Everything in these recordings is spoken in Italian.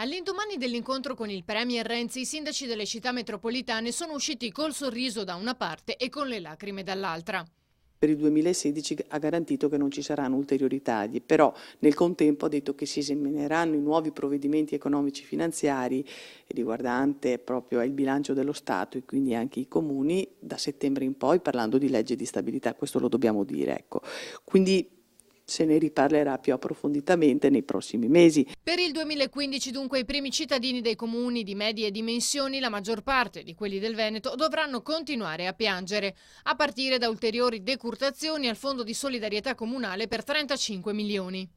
All'indomani dell'incontro con il premier Renzi, i sindaci delle città metropolitane sono usciti col sorriso da una parte e con le lacrime dall'altra. Per il 2016 ha garantito che non ci saranno ulteriori tagli, però nel contempo ha detto che si esamineranno i nuovi provvedimenti economici finanziari riguardante proprio il bilancio dello Stato e quindi anche i comuni da settembre in poi, parlando di legge di stabilità, questo lo dobbiamo dire, ecco. Quindi se ne riparlerà più approfonditamente nei prossimi mesi. Per il 2015 dunque i primi cittadini dei comuni di medie dimensioni, la maggior parte di quelli del Veneto, dovranno continuare a piangere, a partire da ulteriori decurtazioni al Fondo di solidarietà comunale per 35 milioni.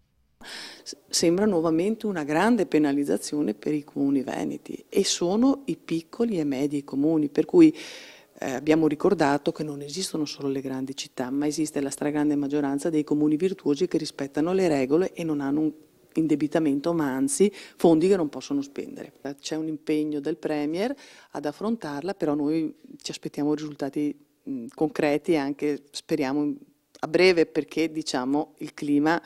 Sembra nuovamente una grande penalizzazione per i comuni veneti e sono i piccoli e medi comuni, per cui abbiamo ricordato che non esistono solo le grandi città, ma esiste la stragrande maggioranza dei comuni virtuosi che rispettano le regole e non hanno un indebitamento, ma anzi fondi che non possono spendere. C'è un impegno del Premier ad affrontarla, però noi ci aspettiamo risultati concreti e anche speriamo a breve, perché diciamo il clima,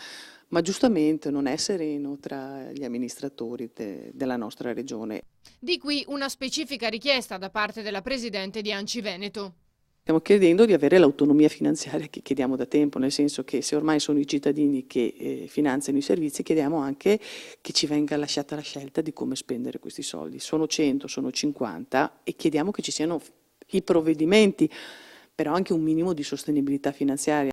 ma giustamente non è sereno tra gli amministratori della nostra regione. Di qui una specifica richiesta da parte della presidente di ANCI Veneto. Stiamo chiedendo di avere l'autonomia finanziaria che chiediamo da tempo, nel senso che se ormai sono i cittadini che finanziano i servizi, chiediamo anche che ci venga lasciata la scelta di come spendere questi soldi. Sono 100, sono 50 e chiediamo che ci siano i provvedimenti, però anche un minimo di sostenibilità finanziaria.